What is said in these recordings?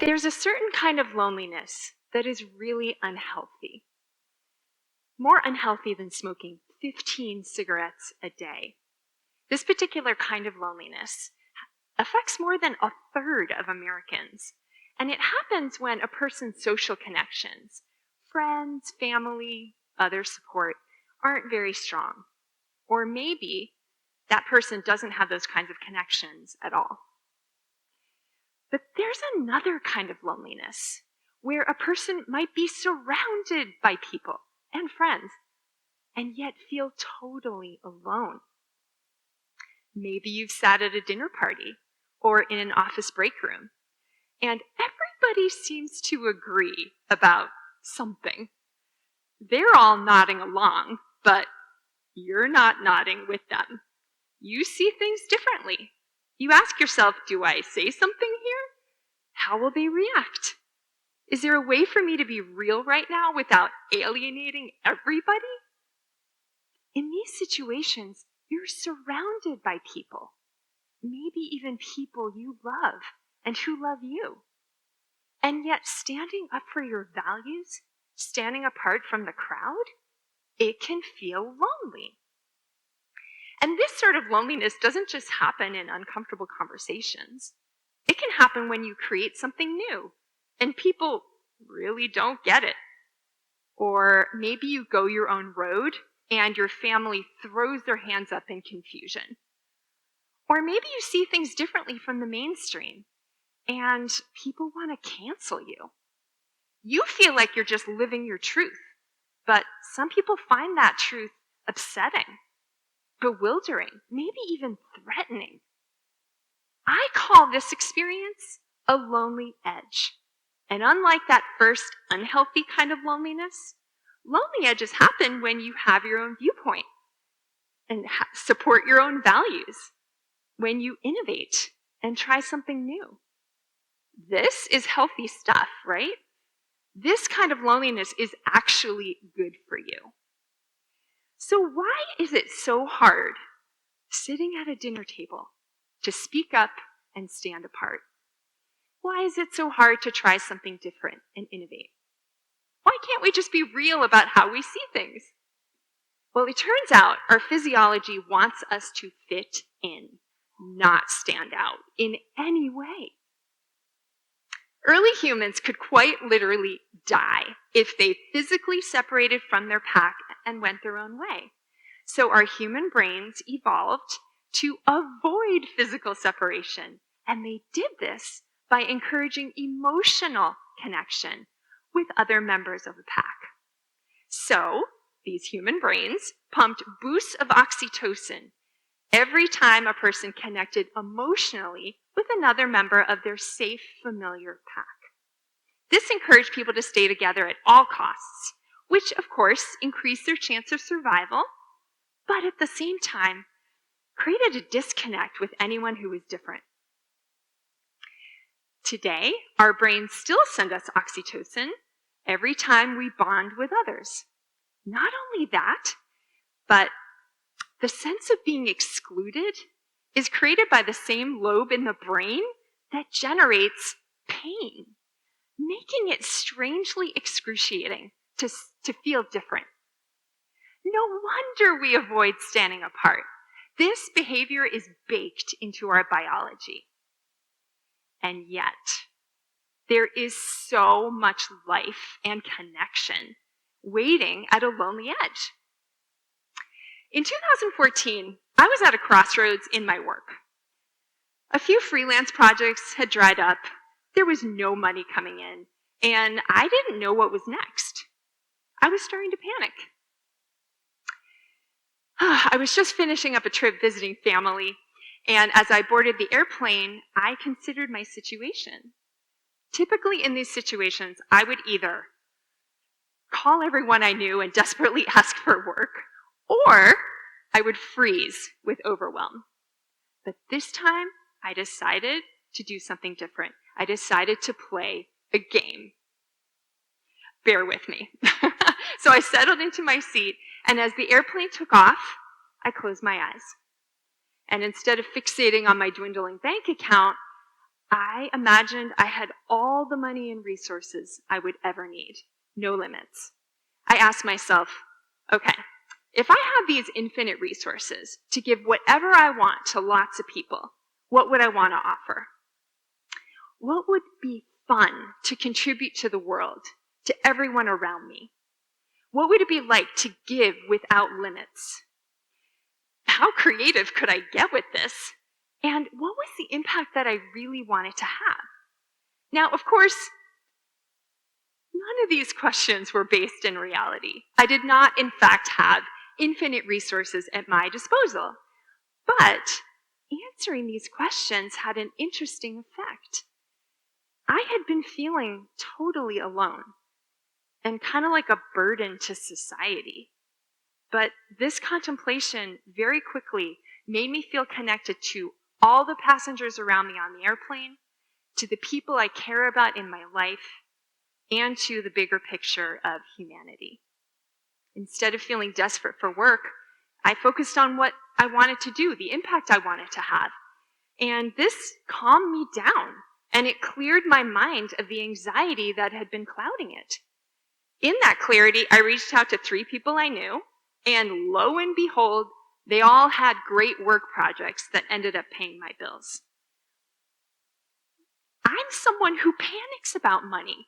There's a certain kind of loneliness that is really unhealthy. More unhealthy than smoking 15 cigarettes a day. This particular kind of loneliness affects more than a third of Americans. And it happens when a person's social connections, friends, family, other support, aren't very strong. Or maybe that person doesn't have those kinds of connections at all. But there's another kind of loneliness where a person might be surrounded by people and friends and yet feel totally alone. Maybe you've sat at a dinner party or in an office break room, and everybody seems to agree about something. They're all nodding along, but you're not nodding with them. You see things differently. You ask yourself, do I say something here? How will they react? Is there a way for me to be real right now without alienating everybody? In these situations, you're surrounded by people, maybe even people you love and who love you. And yet standing up for your values, standing apart from the crowd, it can feel lonely. And this sort of loneliness doesn't just happen in uncomfortable conversations. It can happen when you create something new and people really don't get it. Or maybe you go your own road and your family throws their hands up in confusion. Or maybe you see things differently from the mainstream and people want to cancel you. You feel like you're just living your truth, but some people find that truth upsetting, bewildering, maybe even threatening. I call this experience a lonely edge. And unlike that first unhealthy kind of loneliness, lonely edges happen when you have your own viewpoint and support your own values, when you innovate and try something new. This is healthy stuff, right? This kind of loneliness is actually good for you. So why is it so hard sitting at a dinner table to speak up and stand apart? Why is it so hard to try something different and innovate? Why can't we just be real about how we see things? Well, it turns out our physiology wants us to fit in, not stand out in any way. Early humans could quite literally die if they physically separated from their pack and went their own way. So our human brains evolved to avoid physical separation, and they did this by encouraging emotional connection with other members of the pack. So these human brains pumped boosts of oxytocin every time a person connected emotionally with another member of their safe, familiar pack. This encouraged people to stay together at all costs, which of course increased their chance of survival, but at the same time created a disconnect with anyone who was different. Today, our brains still send us oxytocin every time we bond with others. Not only that, but the sense of being excluded is created by the same lobe in the brain that generates pain, making it strangely excruciating to feel different. No wonder we avoid standing apart. This behavior is baked into our biology. And yet, there is so much life and connection waiting at a lonely edge. In 2014, I was at a crossroads in my work. A few freelance projects had dried up, there was no money coming in, and I didn't know what was next. I was starting to panic. I was just finishing up a trip visiting family, and as I boarded the airplane, I considered my situation. Typically in these situations, I would either call everyone I knew and desperately ask for work, or I would freeze with overwhelm. But this time, I decided to do something different. I decided to play a game. Bear with me. So I settled into my seat, and as the airplane took off, I closed my eyes. And instead of fixating on my dwindling bank account, I imagined I had all the money and resources I would ever need, no limits. I asked myself, okay, if I have these infinite resources to give whatever I want to lots of people, what would I want to offer? What would be fun to contribute to the world, to everyone around me? What would it be like to give without limits? How creative could I get with this? And what was the impact that I really wanted to have? Now, of course, none of these questions were based in reality. I did not, in fact, have infinite resources at my disposal. But answering these questions had an interesting effect. I had been feeling totally alone and kind of like a burden to society. But this contemplation very quickly made me feel connected to all the passengers around me on the airplane, to the people I care about in my life, and to the bigger picture of humanity. Instead of feeling desperate for work, I focused on what I wanted to do, the impact I wanted to have. And this calmed me down, and it cleared my mind of the anxiety that had been clouding it. In that clarity, I reached out to 3 people I knew, and lo and behold, they all had great work projects that ended up paying my bills. I'm someone who panics about money.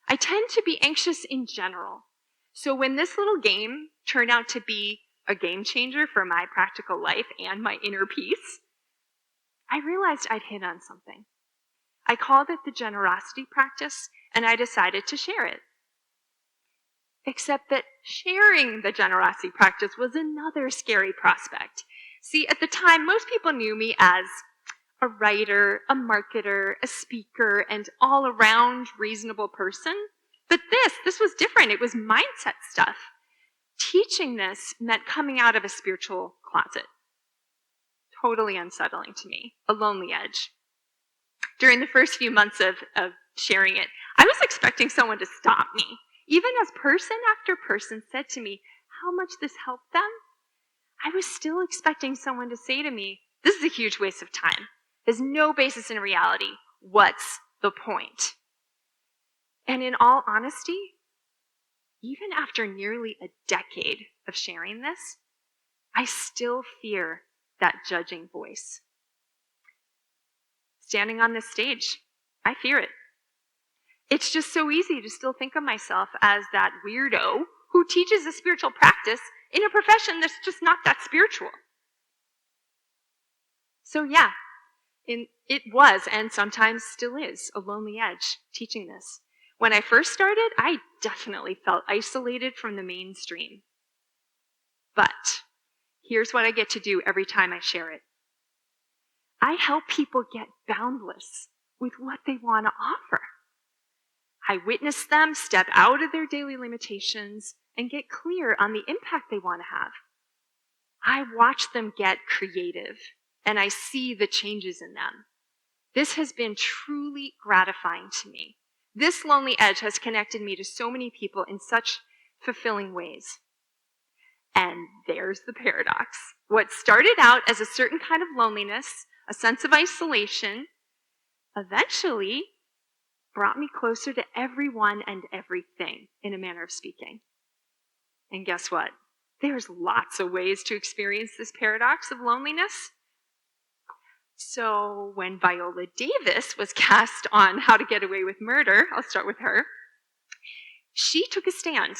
I tend to be anxious in general. So when this little game turned out to be a game changer for my practical life and my inner peace, I realized I'd hit on something. I called it the generosity practice, and I decided to share it. Except that sharing the generosity practice was another scary prospect. See, at the time, most people knew me as a writer, a marketer, a speaker, and all-around reasonable person. But this was different. It was mindset stuff. Teaching this meant coming out of a spiritual closet. Totally unsettling to me, a lonely edge. During the first few months of sharing it, I was expecting someone to stop me. Even as person after person said to me how much this helped them, I was still expecting someone to say to me, this is a huge waste of time. There's no basis in reality. What's the point? And in all honesty, even after nearly a decade of sharing this, I still fear that judging voice. Standing on this stage, I fear it. It's just so easy to still think of myself as that weirdo who teaches a spiritual practice in a profession that's just not that spiritual. So yeah, it was, and sometimes still is, a lonely edge teaching this. When I first started, I definitely felt isolated from the mainstream. But here's what I get to do every time I share it. I help people get boundless with what they want to offer. I witness them step out of their daily limitations and get clear on the impact they want to have. I watch them get creative, and I see the changes in them. This has been truly gratifying to me. This lonely edge has connected me to so many people in such fulfilling ways. And there's the paradox. What started out as a certain kind of loneliness, a sense of isolation, eventually brought me closer to everyone and everything, in a manner of speaking. And guess what? There's lots of ways to experience this paradox of loneliness. So when Viola Davis was cast on How to Get Away with Murder, I'll start with her, she took a stand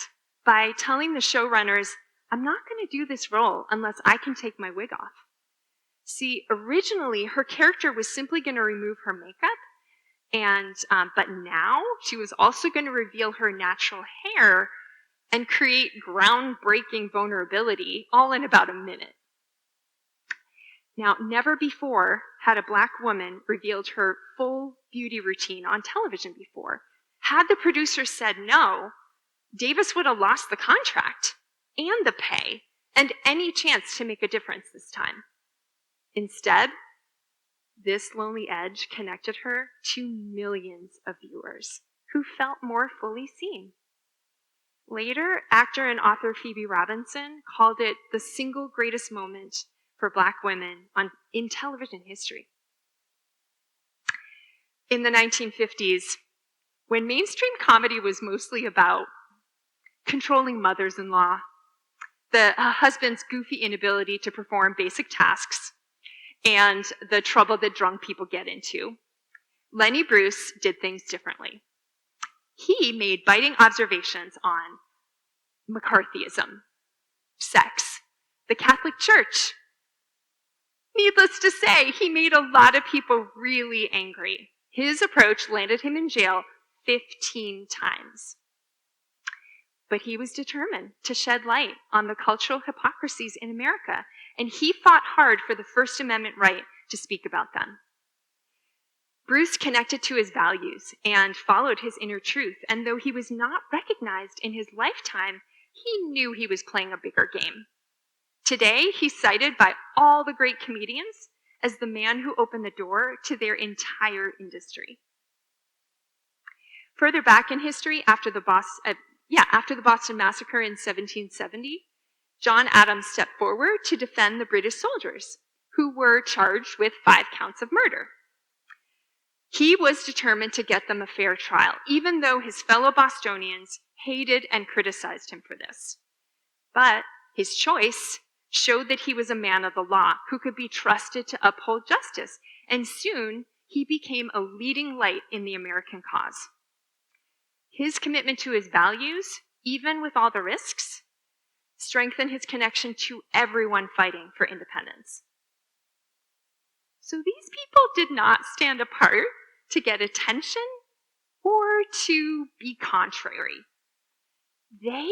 by telling the showrunners, I'm not going to do this role unless I can take my wig off. See, originally her character was simply going to remove her makeup, but now she was also going to reveal her natural hair and create groundbreaking vulnerability all in about a minute. Now, never before had a Black woman revealed her full beauty routine on television before. Had the producer said no, Davis would have lost the contract and the pay and any chance to make a difference this time. Instead, this lonely edge connected her to millions of viewers who felt more fully seen. Later, actor and author Phoebe Robinson called it the single greatest moment for Black women in television history. in the 1950s, when mainstream comedy was mostly about controlling mothers-in-law, the husband's goofy inability to perform basic tasks, and the trouble that drunk people get into, Lenny Bruce did things differently. He made biting observations on McCarthyism, sex, the Catholic Church. Needless to say, he made a lot of people really angry. His approach landed him in jail 15 times. But he was determined to shed light on the cultural hypocrisies in America, and he fought hard for the First Amendment right to speak about them. Bruce connected to his values and followed his inner truth, and though he was not recognized in his lifetime, he knew he was playing a bigger game. Today, he's cited by all the great comedians as the man who opened the door to their entire industry. Further back in history, after the Boston Massacre in 1770, John Adams stepped forward to defend the British soldiers, who were charged with 5 counts of murder. He was determined to get them a fair trial, even though his fellow Bostonians hated and criticized him for this. But his choice showed that he was a man of the law who could be trusted to uphold justice, and soon he became a leading light in the American cause. His commitment to his values, even with all the risks, strengthened his connection to everyone fighting for independence. So these people did not stand apart to get attention or to be contrary. They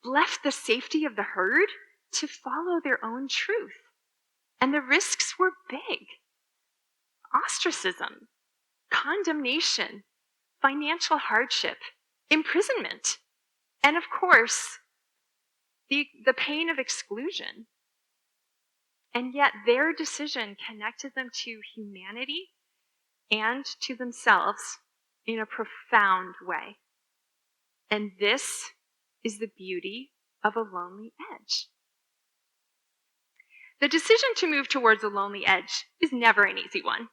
left the safety of the herd to follow their own truth. And the risks were big. Ostracism, condemnation, financial hardship, imprisonment, and of course, the pain of exclusion. And yet their decision connected them to humanity and to themselves in a profound way. And this is the beauty of a lonely edge. The decision to move towards a lonely edge is never an easy one.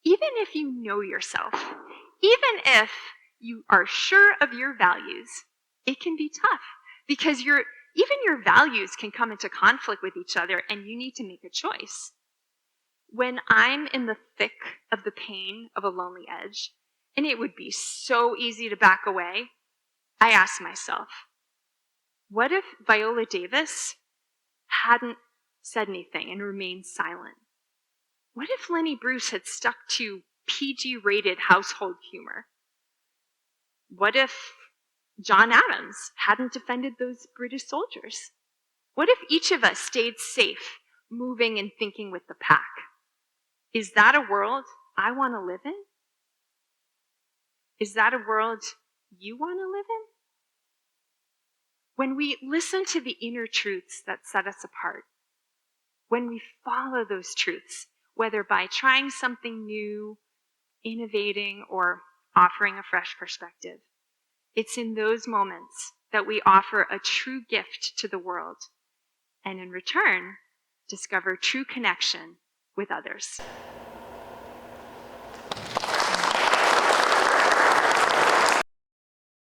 Even if you know yourself, even if you are sure of your values, it can be tough because even your values can come into conflict with each other and you need to make a choice. When I'm in the thick of the pain of a lonely edge, and it would be so easy to back away, I ask myself, what if Viola Davis hadn't said anything and remained silent? What if Lenny Bruce had stuck to PG-rated household humor? What if John Adams hadn't defended those British soldiers? What if each of us stayed safe, moving and thinking with the pack? Is that a world I want to live in? Is that a world you want to live in? When we listen to the inner truths that set us apart, when we follow those truths, whether by trying something new, innovating, or offering a fresh perspective, it's in those moments that we offer a true gift to the world, and in return, discover true connection with others.